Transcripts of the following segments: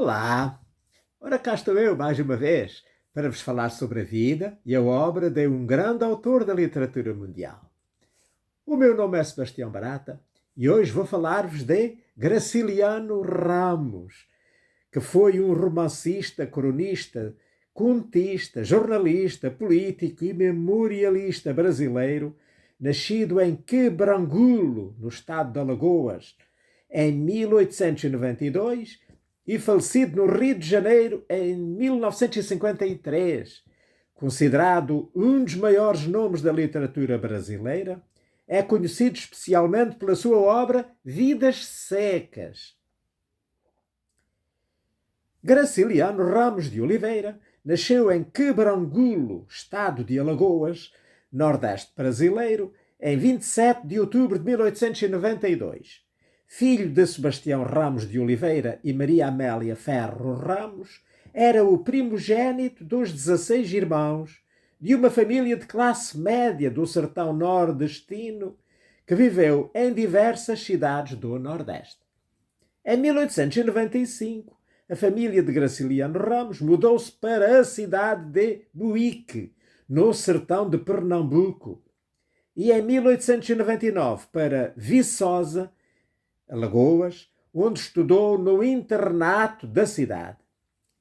Olá! Ora, cá estou eu mais uma vez para vos falar sobre a vida e a obra de um grande autor da literatura mundial. O meu nome é Sebastião Barata e hoje vou falar-vos de Graciliano Ramos, que foi um romancista, cronista, contista, jornalista, político e memorialista brasileiro, nascido em Quebrangulo, no estado de Alagoas, em 1892 e falecido no Rio de Janeiro em 1953. Considerado um dos maiores nomes da literatura brasileira, é conhecido especialmente pela sua obra Vidas Secas. Graciliano Ramos de Oliveira nasceu em Quebrangulo, estado de Alagoas, nordeste brasileiro, em 27 de outubro de 1892. Filho de Sebastião Ramos de Oliveira e Maria Amélia Ferro Ramos, era o primogênito dos 16 irmãos de uma família de classe média do sertão nordestino que viveu em diversas cidades do Nordeste. Em 1895, a família de Graciliano Ramos mudou-se para a cidade de Buíque, no sertão de Pernambuco, e em 1899 para Viçosa, Alagoas, onde estudou no internato da cidade.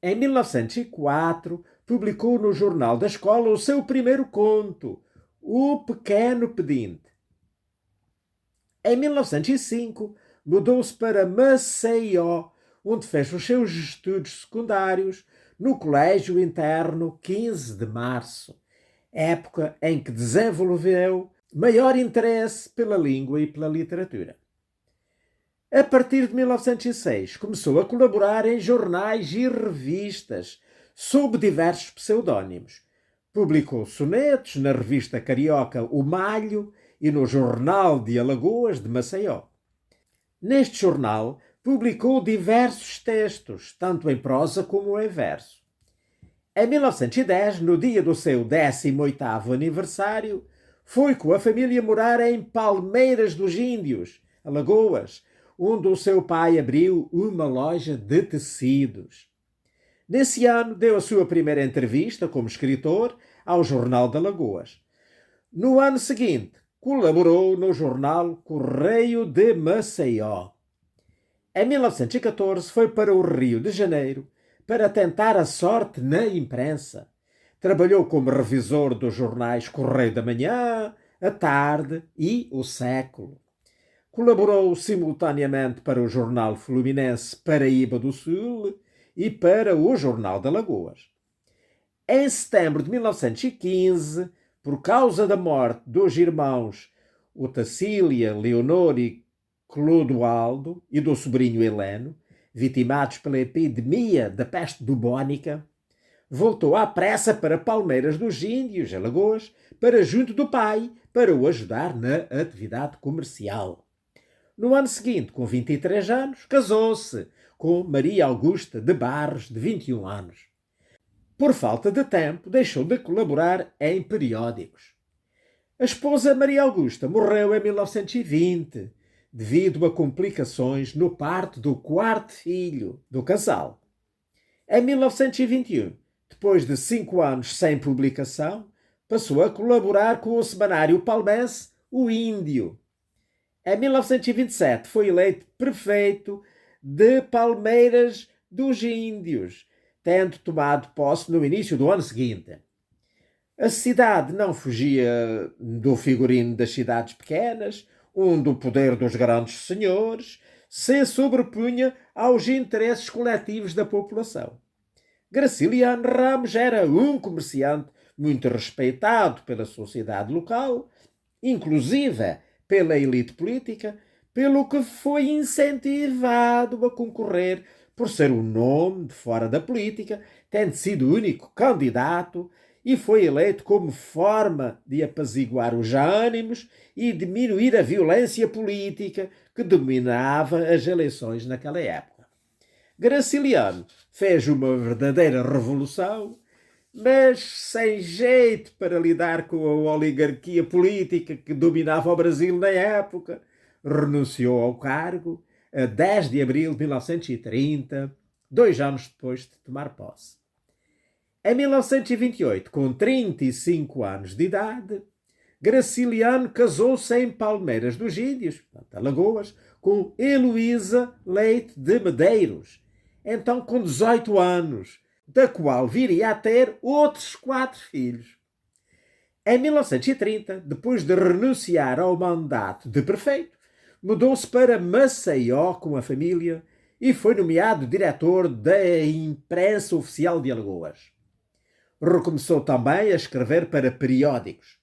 Em 1904, publicou no Jornal da Escola o seu primeiro conto, O Pequeno Pedinte. Em 1905, mudou-se para Maceió, onde fez os seus estudos secundários no Colégio Interno 15 de Março, época em que desenvolveu maior interesse pela língua e pela literatura. A partir de 1906, começou a colaborar em jornais e revistas, sob diversos pseudónimos. Publicou sonetos na revista carioca O Malho e no Jornal de Alagoas de Maceió. Neste jornal, publicou diversos textos, tanto em prosa como em verso. Em 1910, no dia do seu 18º aniversário, foi com a família morar em Palmeiras dos Índios, Alagoas, onde o seu pai abriu uma loja de tecidos. Nesse ano, deu a sua primeira entrevista como escritor ao Jornal de Alagoas. No ano seguinte, colaborou no jornal Correio de Maceió. Em 1914, foi para o Rio de Janeiro para tentar a sorte na imprensa. Trabalhou como revisor dos jornais Correio da Manhã, A Tarde e O Século. Colaborou simultaneamente para o jornal fluminense Paraíba do Sul e para o Jornal de Alagoas. Em setembro de 1915, por causa da morte dos irmãos Otacília, Leonor e Clodoaldo e do sobrinho Heleno, vitimados pela epidemia da peste bubónica, voltou à pressa para Palmeiras dos Índios, Alagoas, para junto do pai, para o ajudar na atividade comercial. No ano seguinte, com 23 anos, casou-se com Maria Augusta de Barros, de 21 anos. Por falta de tempo, deixou de colaborar em periódicos. A esposa Maria Augusta morreu em 1920, devido a complicações no parto do quarto filho do casal. Em 1921, depois de 5 anos sem publicação, passou a colaborar com o semanário palmense O Índio. Em 1927, foi eleito prefeito de Palmeiras dos Índios, tendo tomado posse no início do ano seguinte. A cidade não fugia do figurino das cidades pequenas, onde o poder dos grandes senhores se sobrepunha aos interesses coletivos da população. Graciliano Ramos era um comerciante muito respeitado pela sociedade local, inclusive pela elite política, pelo que foi incentivado a concorrer por ser um nome de fora da política, tendo sido o único candidato, e foi eleito como forma de apaziguar os ânimos e diminuir a violência política que dominava as eleições naquela época. Graciliano fez uma verdadeira revolução, mas sem jeito para lidar com a oligarquia política que dominava o Brasil na época, renunciou ao cargo a 10 de abril de 1930, 2 anos depois de tomar posse. Em 1928, com 35 anos de idade, Graciliano casou-se em Palmeiras dos Índios, Alagoas, com Heloísa Leite de Medeiros, então com 18 anos, da qual viria a ter outros 4 filhos. Em 1930, depois de renunciar ao mandato de prefeito, mudou-se para Maceió com a família e foi nomeado diretor da Imprensa Oficial de Alagoas. Recomeçou também a escrever para periódicos.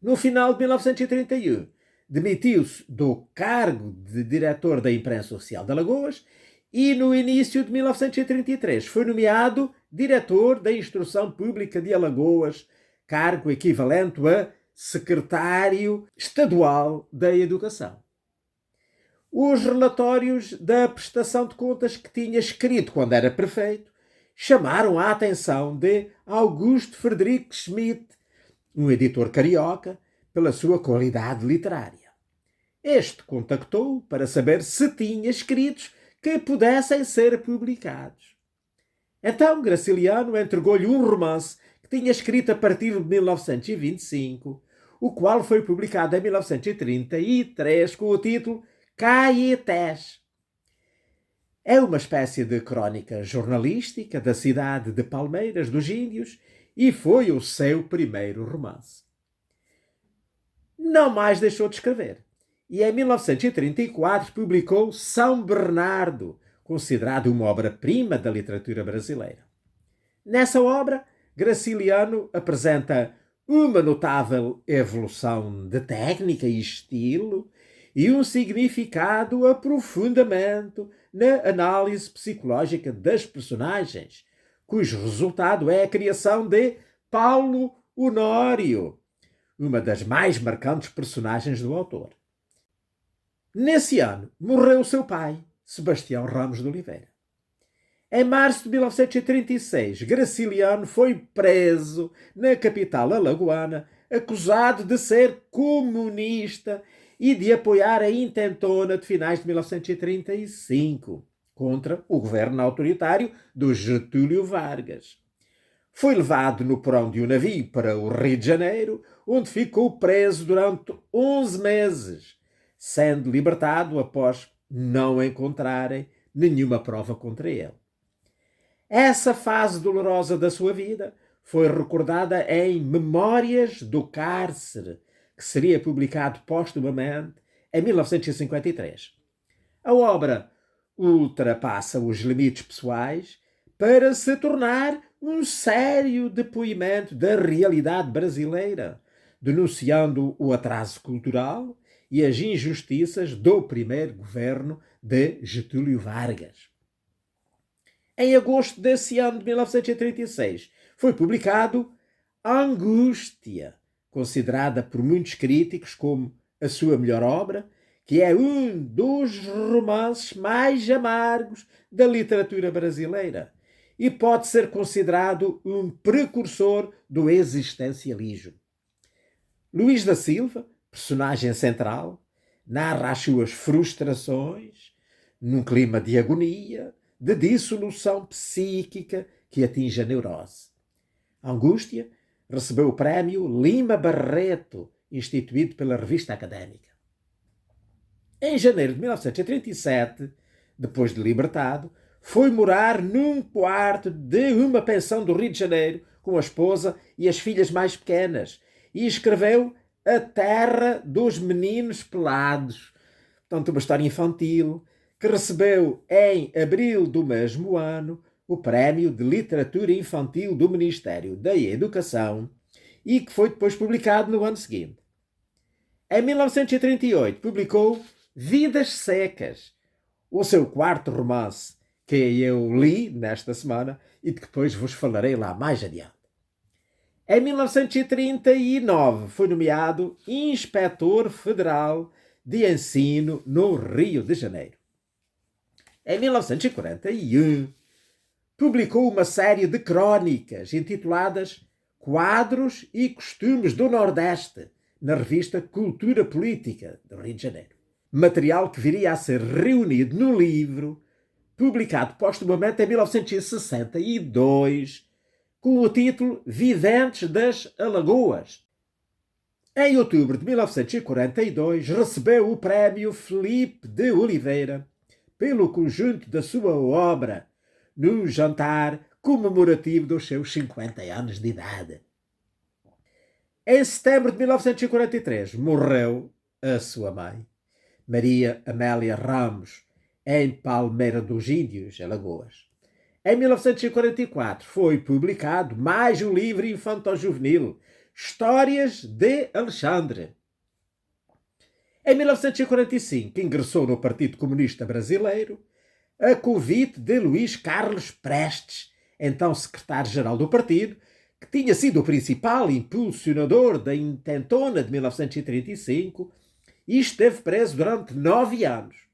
No final de 1931, demitiu-se do cargo de diretor da Imprensa Oficial de Alagoas e no início de 1933 foi nomeado diretor da Instrução Pública de Alagoas, cargo equivalente a secretário estadual da Educação. Os relatórios da prestação de contas que tinha escrito quando era prefeito chamaram a atenção de Augusto Frederico Schmidt, um editor carioca, pela sua qualidade literária. Este contactou-o para saber se tinha escritos que pudessem ser publicados. Então Graciliano entregou-lhe um romance que tinha escrito a partir de 1925, o qual foi publicado em 1933 com o título Caetés. É uma espécie de crónica jornalística da cidade de Palmeiras dos Índios e foi o seu primeiro romance. Não mais deixou de escrever e em 1934 publicou São Bernardo, considerado uma obra-prima da literatura brasileira. Nessa obra, Graciliano apresenta uma notável evolução de técnica e estilo e um significado aprofundamento na análise psicológica das personagens, cujo resultado é a criação de Paulo Honório, uma das mais marcantes personagens do autor. Nesse ano, morreu seu pai, Sebastião Ramos de Oliveira. Em março de 1936, Graciliano foi preso na capital alagoana, acusado de ser comunista e de apoiar a intentona de finais de 1935 contra o governo autoritário do Getúlio Vargas. Foi levado no porão de um navio para o Rio de Janeiro, onde ficou preso durante 11 meses, sendo libertado após não encontrarem nenhuma prova contra ele. Essa fase dolorosa da sua vida foi recordada em Memórias do Cárcere, que seria publicado póstumamente em 1953. A obra ultrapassa os limites pessoais para se tornar um sério depoimento da realidade brasileira, denunciando o atraso cultural e as injustiças do primeiro governo de Getúlio Vargas. Em agosto desse ano de 1936, foi publicado Angústia, considerada por muitos críticos como a sua melhor obra, que é um dos romances mais amargos da literatura brasileira e pode ser considerado um precursor do existencialismo. Luís da Silva, personagem central, narra as suas frustrações num clima de agonia, de dissolução psíquica que atinge a neurose. Angústia recebeu o prémio Lima Barreto, instituído pela revista académica. Em janeiro de 1937, depois de libertado, foi morar num quarto de uma pensão do Rio de Janeiro com a esposa e as filhas mais pequenas e escreveu A Terra dos Meninos Pelados, portanto uma história infantil, que recebeu em abril do mesmo ano o Prémio de Literatura Infantil do Ministério da Educação e que foi depois publicado no ano seguinte. Em 1938 publicou Vidas Secas, o seu quarto romance, que eu li nesta semana e de que depois vos falarei lá mais adiante. Em 1939 foi nomeado Inspetor Federal de Ensino no Rio de Janeiro. Em 1941, publicou uma série de crónicas intituladas Quadros e Costumes do Nordeste, na revista Cultura Política do Rio de Janeiro. Material que viria a ser reunido no livro publicado postumamente em 1962, com o título Videntes das Alagoas. Em outubro de 1942, recebeu o prémio Filipe de Oliveira pelo conjunto da sua obra, no jantar comemorativo dos seus 50 anos de idade. Em setembro de 1943, morreu a sua mãe, Maria Amélia Ramos, em Palmeira dos Índios, Alagoas. Em 1944 foi publicado mais um livro infanto-juvenil, Histórias de Alexandre. Em 1945 ingressou no Partido Comunista Brasileiro a convite de Luís Carlos Prestes, então secretário-geral do partido, que tinha sido o principal impulsionador da intentona de 1935 e esteve preso durante 9 anos.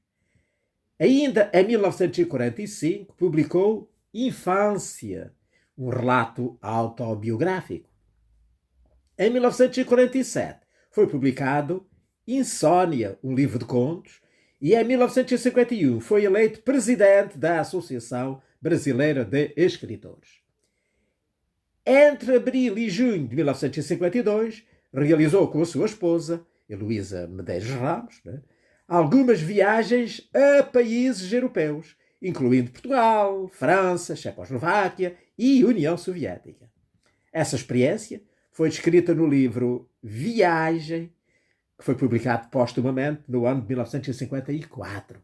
Ainda em 1945 publicou Infância, um relato autobiográfico. Em 1947 foi publicado Insônia, um livro de contos, e em 1951 foi eleito presidente da Associação Brasileira de Escritores. Entre abril e junho de 1952, realizou com a sua esposa, Heloísa Medeiros Ramos, algumas viagens a países europeus, incluindo Portugal, França, Checoslováquia e União Soviética. Essa experiência foi descrita no livro Viagem, que foi publicado postumamente no ano de 1954.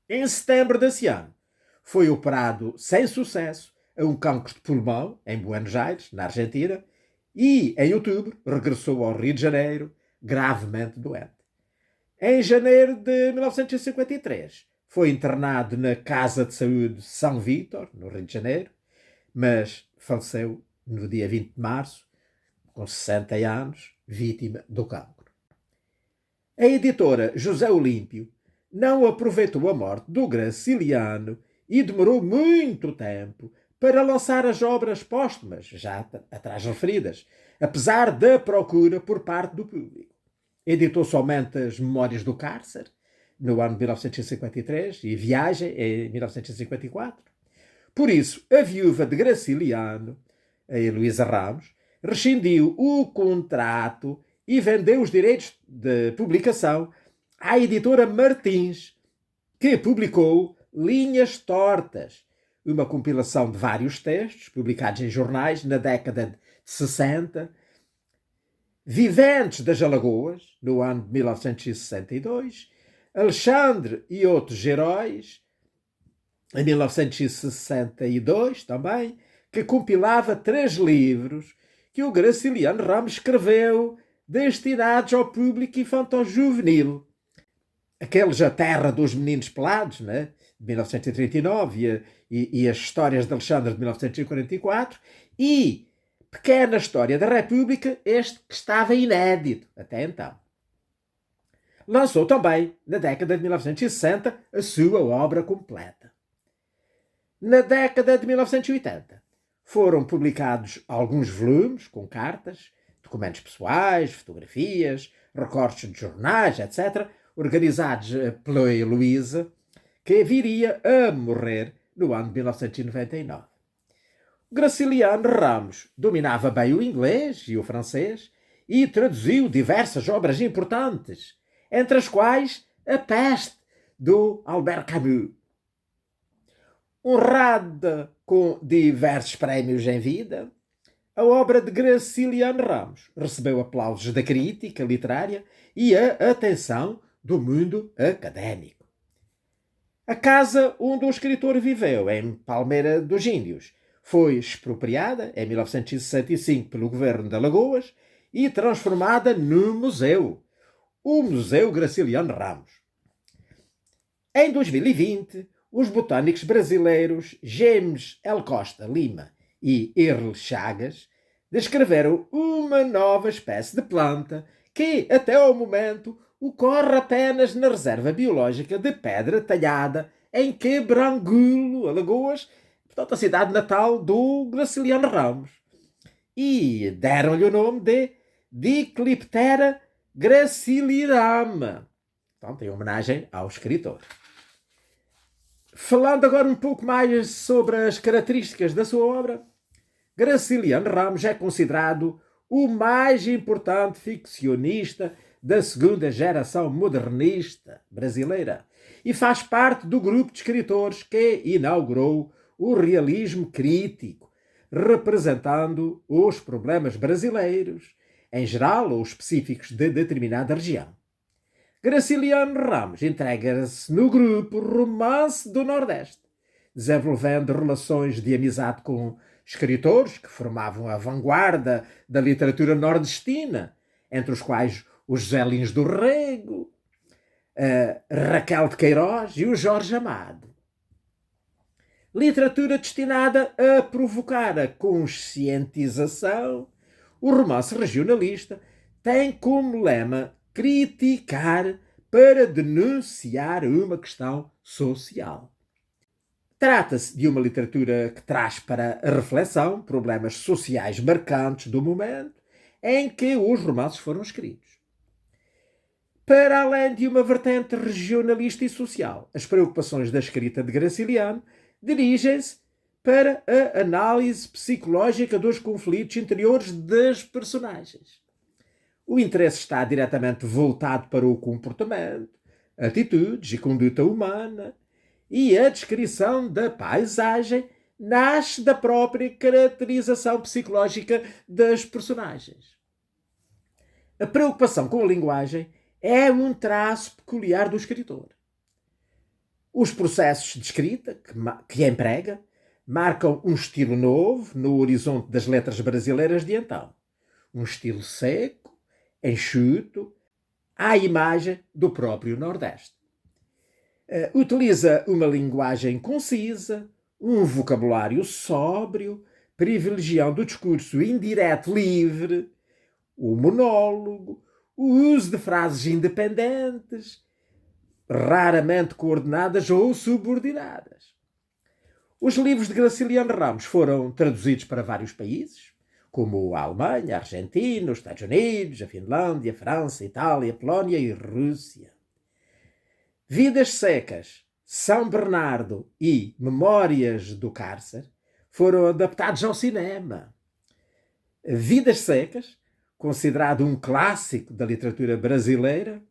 Em setembro desse ano, foi operado sem sucesso a um cancro de pulmão em Buenos Aires, na Argentina, e em outubro regressou ao Rio de Janeiro, gravemente doente. Em janeiro de 1953, foi internado na Casa de Saúde São Vítor, no Rio de Janeiro, mas faleceu no dia 20 de março, com 60 anos, vítima do cancro. A editora José Olímpio não aproveitou a morte do Graciliano e demorou muito tempo para lançar as obras póstumas, já atrás referidas, apesar da procura por parte do público. Editou somente as Memórias do Cárcere, no ano de 1953, e Viagem, em 1954. Por isso, a viúva de Graciliano, a Heloísa Ramos, rescindiu o contrato e vendeu os direitos de publicação à editora Martins, que publicou Linhas Tortas, uma compilação de vários textos publicados em jornais na década de 60, Viventes das Alagoas, no ano de 1962, Alexandre e Outros Heróis, em 1962 também, que compilava 3 livros que o Graciliano Ramos escreveu destinados ao público infanto-juvenil. Aqueles A Terra dos Meninos Pelados, né? De 1939, e as Histórias de Alexandre, de 1944, e Pequena História da República, este que estava inédito até então. Lançou também, na década de 1960, a sua obra completa. Na década de 1980, foram publicados alguns volumes com cartas, documentos pessoais, fotografias, recortes de jornais, etc., organizados pela Heloísa, que viria a morrer no ano de 1999. Graciliano Ramos dominava bem o inglês e o francês e traduziu diversas obras importantes, entre as quais A Peste, do Albert Camus. Honrada com diversos prémios em vida, a obra de Graciliano Ramos recebeu aplausos da crítica literária e a atenção do mundo académico. A casa onde o escritor viveu, em Palmeira dos Índios, foi expropriada em 1965 pelo governo de Alagoas e transformada num museu, o Museu Graciliano Ramos. Em 2020, os botânicos brasileiros James L. Costa Lima e Earl Chagas descreveram uma nova espécie de planta que, até ao momento, ocorre apenas na reserva biológica de Pedra Talhada, em Quebrangulo, Alagoas, portanto a cidade natal do Graciliano Ramos. E deram-lhe o nome de Dicliptera gracilirama, portanto em homenagem ao escritor. Falando agora um pouco mais sobre as características da sua obra, Graciliano Ramos é considerado o mais importante ficcionista da segunda geração modernista brasileira e faz parte do grupo de escritores que inaugurou o realismo crítico, representando os problemas brasileiros, em geral ou específicos de determinada região. Graciliano Ramos integra-se no grupo Romance do Nordeste, desenvolvendo relações de amizade com escritores que formavam a vanguarda da literatura nordestina, entre os quais o José Lins do Rego, a Raquel de Queiroz e o Jorge Amado. Literatura destinada a provocar a conscientização, o romance regionalista tem como lema criticar para denunciar uma questão social. Trata-se de uma literatura que traz para a reflexão problemas sociais marcantes do momento em que os romances foram escritos. Para além de uma vertente regionalista e social, as preocupações da escrita de Graciliano dirigem-se para a análise psicológica dos conflitos interiores das personagens. O interesse está diretamente voltado para o comportamento, atitudes e conduta humana, e a descrição da paisagem nasce da própria caracterização psicológica das personagens. A preocupação com a linguagem é um traço peculiar do escritor. Os processos de escrita que emprega marcam um estilo novo no horizonte das letras brasileiras de então. Um estilo seco, enxuto, à imagem do próprio Nordeste. Utiliza uma linguagem concisa, um vocabulário sóbrio, privilegiando o discurso indireto livre, o monólogo, o uso de frases independentes, raramente coordenadas ou subordinadas. Os livros de Graciliano Ramos foram traduzidos para vários países, como a Alemanha, a Argentina, os Estados Unidos, a Finlândia, a França, a Itália, a Polónia e a Rússia. Vidas Secas, São Bernardo e Memórias do Cárcere foram adaptados ao cinema. Vidas Secas, considerado um clássico da literatura brasileira,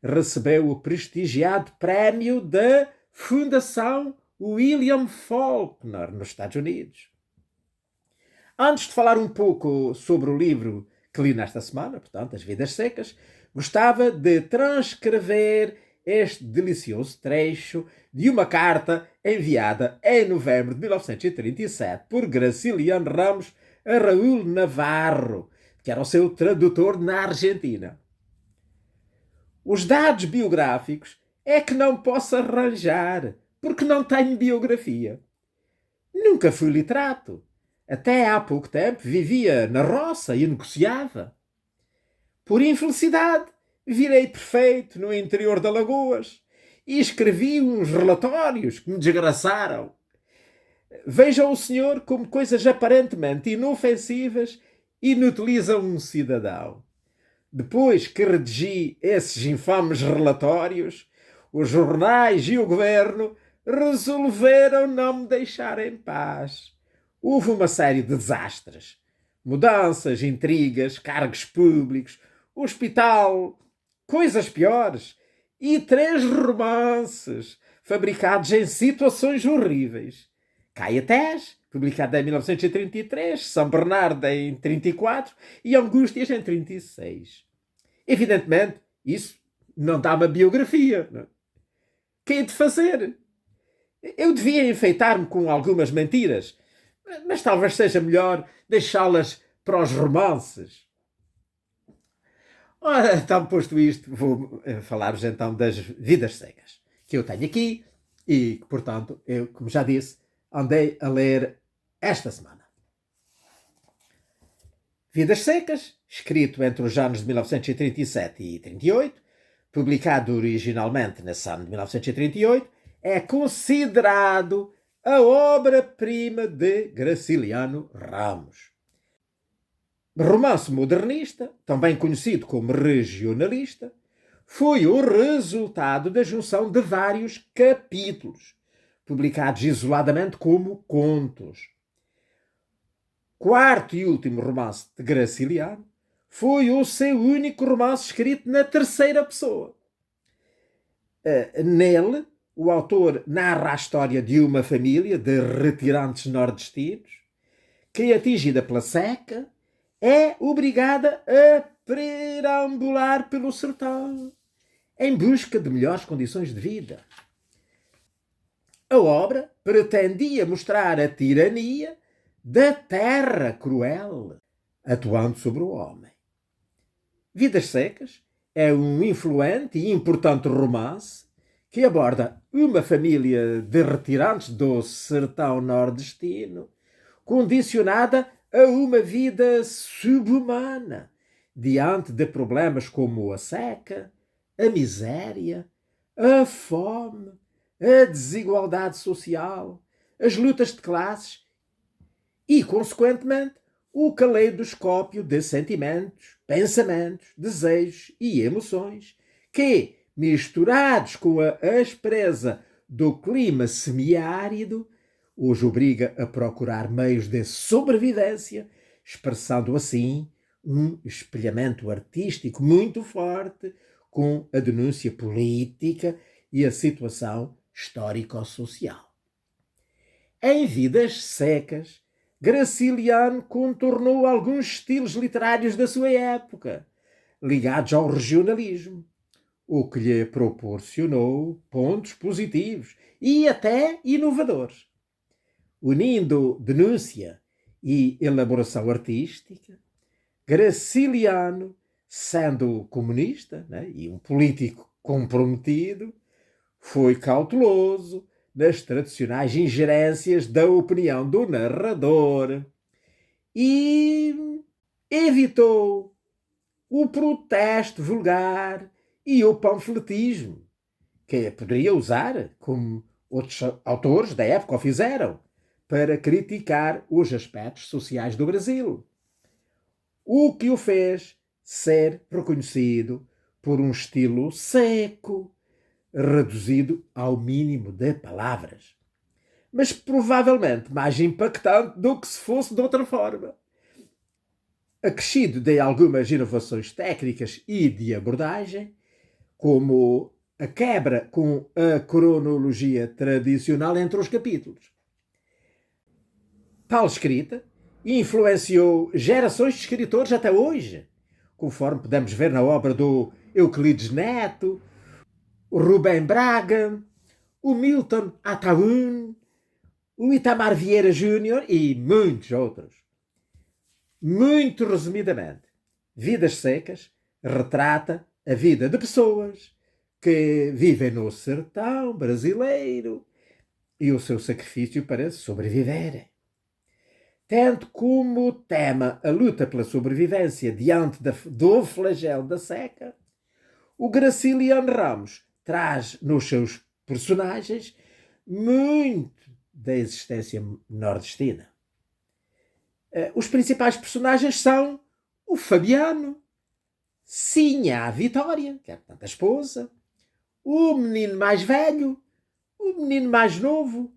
recebeu o prestigiado prémio da Fundação William Faulkner, nos Estados Unidos. Antes de falar um pouco sobre o livro que li nesta semana, portanto, As Vidas Secas, gostava de transcrever este delicioso trecho de uma carta enviada em novembro de 1937 por Graciliano Ramos a Raul Navarro, que era o seu tradutor na Argentina. Os dados biográficos é que não posso arranjar, porque não tenho biografia. Nunca fui literato. Até há pouco tempo vivia na roça e negociava. Por infelicidade, virei prefeito no interior de Alagoas e escrevi uns relatórios que me desgraçaram. Veja o senhor como coisas aparentemente inofensivas inutilizam um cidadão. Depois que redigi esses infames relatórios, os jornais e o governo resolveram não me deixar em paz. Houve uma série de desastres. Mudanças, intrigas, cargos públicos, hospital, coisas piores e 3 romances fabricados em situações horríveis. Caetés, publicado em 1933, São Bernardo em 34 e Angústias em 36. Evidentemente, isso não dá uma biografia. Não? Que hei de fazer? Eu devia enfeitar-me com algumas mentiras, mas talvez seja melhor deixá-las para os romances. Ora, então, posto isto, vou falar-vos então das Vidas Secas, que eu tenho aqui e que, portanto, eu, como já disse, andei a ler esta semana. Vidas Secas, escrito entre os anos de 1937 e 38, publicado originalmente nesse ano de 1938, é considerado a obra-prima de Graciliano Ramos. Romance modernista, também conhecido como regionalista, foi o resultado da junção de vários capítulos, publicados isoladamente como contos. Quarto e último romance de Graciliano foi o seu único romance escrito na terceira pessoa. Nele, o autor narra a história de uma família de retirantes nordestinos que, atingida pela seca, é obrigada a perambular pelo sertão em busca de melhores condições de vida. A obra pretendia mostrar a tirania da terra cruel atuando sobre o homem. Vidas Secas é um influente e importante romance que aborda uma família de retirantes do sertão nordestino condicionada a uma vida subhumana diante de problemas como a seca, a miséria, a fome, a desigualdade social, as lutas de classes e, consequentemente, o caleidoscópio de sentimentos, pensamentos, desejos e emoções que, misturados com a aspereza do clima semiárido, os obriga a procurar meios de sobrevivência, expressando assim um espelhamento artístico muito forte com a denúncia política e a situação histórico-social. Em Vidas Secas, Graciliano contornou alguns estilos literários da sua época, ligados ao regionalismo, o que lhe proporcionou pontos positivos e até inovadores. Unindo denúncia e elaboração artística, Graciliano, sendo comunista, e um político comprometido, foi cauteloso nas tradicionais ingerências da opinião do narrador e evitou o protesto vulgar e o panfletismo, que poderia usar, como outros autores da época o fizeram, para criticar os aspectos sociais do Brasil. O que o fez ser reconhecido por um estilo seco, reduzido ao mínimo de palavras, mas provavelmente mais impactante do que se fosse de outra forma. Acrescido de algumas inovações técnicas e de abordagem, como a quebra com a cronologia tradicional entre os capítulos. Tal escrita influenciou gerações de escritores até hoje, conforme podemos ver na obra do Euclides Neto, o Rubem Braga, o Milton Ataun, o Itamar Vieira Júnior e muitos outros. Muito resumidamente, Vidas Secas retrata a vida de pessoas que vivem no sertão brasileiro e o seu sacrifício para sobreviverem. Tendo como tema a luta pela sobrevivência diante do flagelo da seca, o Graciliano Ramos traz nos seus personagens muito da existência nordestina. Os principais personagens são o Fabiano, Sinha a Vitória, que é portanto a esposa, o menino mais velho, o menino mais novo,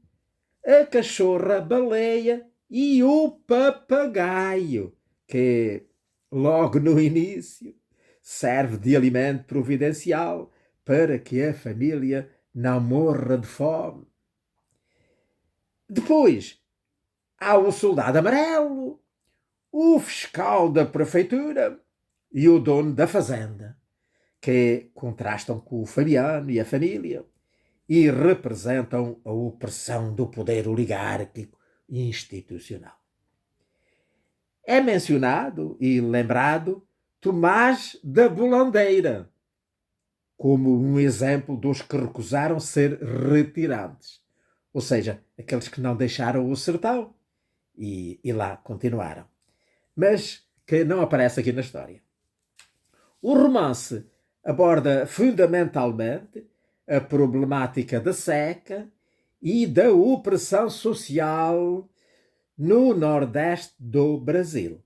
a cachorra baleia e o papagaio, que logo no início serve de alimento providencial para que a família não morra de fome. Depois há o soldado amarelo, o fiscal da prefeitura e o dono da fazenda, que contrastam com o Fabiano e a família e representam a opressão do poder oligárquico e institucional. É mencionado e lembrado Tomás da Bolandeira como um exemplo dos que recusaram ser retirantes, ou seja, aqueles que não deixaram o sertão e lá continuaram, mas que não aparece aqui na história. O romance aborda fundamentalmente a problemática da seca e da opressão social no Nordeste do Brasil.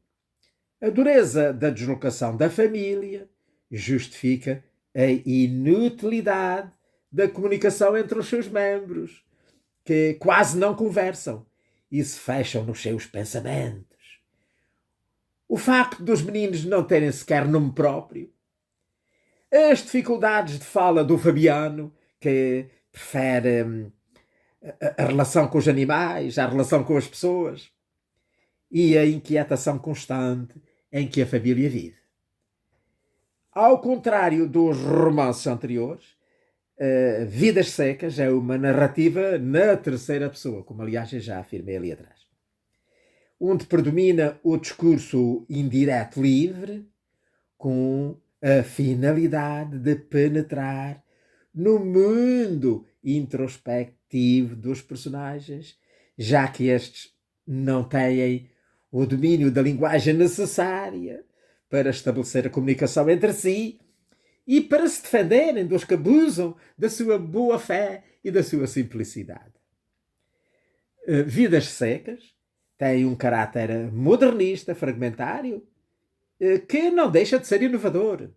A dureza da deslocação da família justifica a inutilidade da comunicação entre os seus membros, que quase não conversam e se fecham nos seus pensamentos. O facto dos meninos não terem sequer nome próprio. As dificuldades de fala do Fabiano, que prefere a relação com os animais, a relação com as pessoas, e a inquietação constante em que a família vive. Ao contrário dos romances anteriores, Vidas Secas é uma narrativa na terceira pessoa, como aliás eu já afirmei ali atrás, onde predomina o discurso indireto livre, com a finalidade de penetrar no mundo introspectivo dos personagens, já que estes não têm o domínio da linguagem necessária para estabelecer a comunicação entre si e para se defenderem dos que abusam da sua boa-fé e da sua simplicidade. Vidas Secas tem um caráter modernista, fragmentário, que não deixa de ser inovador.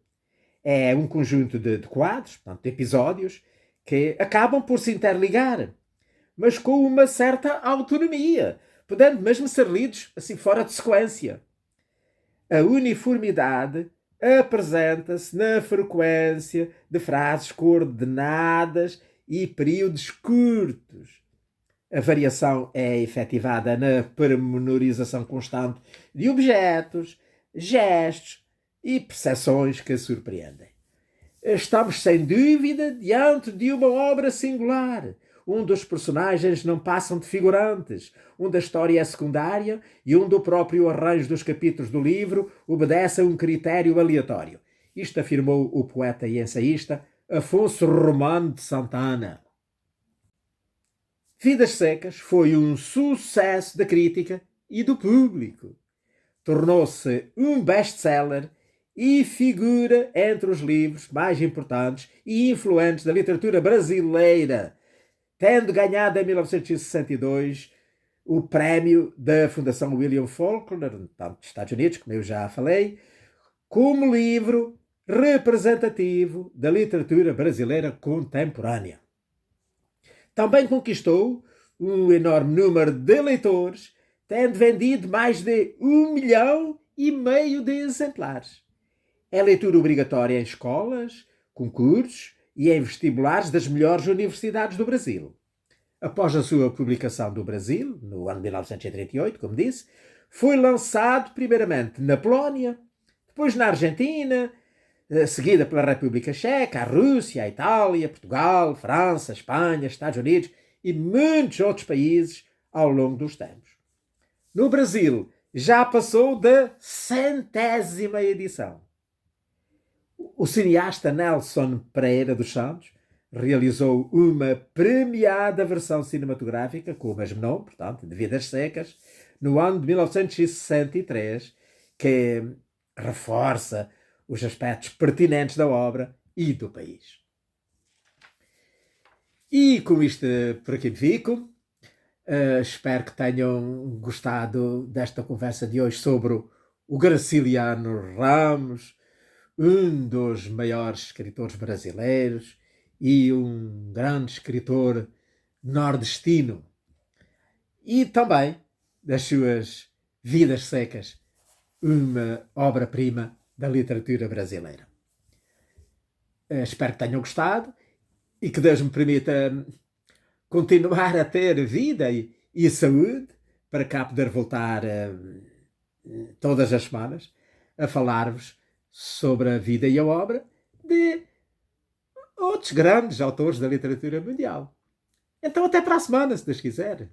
É um conjunto de quadros, portanto, de episódios, que acabam por se interligar, mas com uma certa autonomia, podendo mesmo ser lidos assim fora de sequência. A uniformidade apresenta-se na frequência de frases coordenadas e períodos curtos. A variação é efetivada na pormenorização constante de objetos, gestos e percepções que surpreendem. Estamos sem dúvida diante de uma obra singular, onde os personagens não passam de figurantes, onde a história é secundária e onde o próprio arranjo dos capítulos do livro obedece a um critério aleatório. Isto afirmou o poeta e ensaísta Afonso Romano de Santana. Vidas Secas foi um sucesso da crítica e do público. Tornou-se um best-seller e figura entre os livros mais importantes e influentes da literatura brasileira, tendo ganhado em 1962 o prémio da Fundação William Faulkner, tanto dos Estados Unidos, como eu já falei, como livro representativo da literatura brasileira contemporânea. Também conquistou um enorme número de leitores, tendo vendido mais de 1,5 milhão de exemplares. É leitura obrigatória em escolas, concursos e em vestibulares das melhores universidades do Brasil. Após a sua publicação no Brasil, no ano de 1938, como disse, foi lançado primeiramente na Polónia, depois na Argentina, seguida pela República Checa, a Rússia, a Itália, Portugal, França, Espanha, Estados Unidos e muitos outros países ao longo dos tempos. No Brasil, já passou da 100ª edição. O cineasta Nelson Pereira dos Santos realizou uma premiada versão cinematográfica com o mesmo nome, portanto, de Vidas Secas, no ano de 1963, que reforça os aspectos pertinentes da obra e do país. E com isto por aqui fico. Espero que tenham gostado desta conversa de hoje sobre o Graciliano Ramos, um dos maiores escritores brasileiros e um grande escritor nordestino. E também das suas Vidas Secas, uma obra-prima da literatura brasileira. Espero que tenham gostado e que Deus me permita continuar a ter vida e saúde para cá poder voltar todas as semanas a falar-vos sobre a vida e a obra de outros grandes autores da literatura mundial. Então até para a semana, se Deus quiser.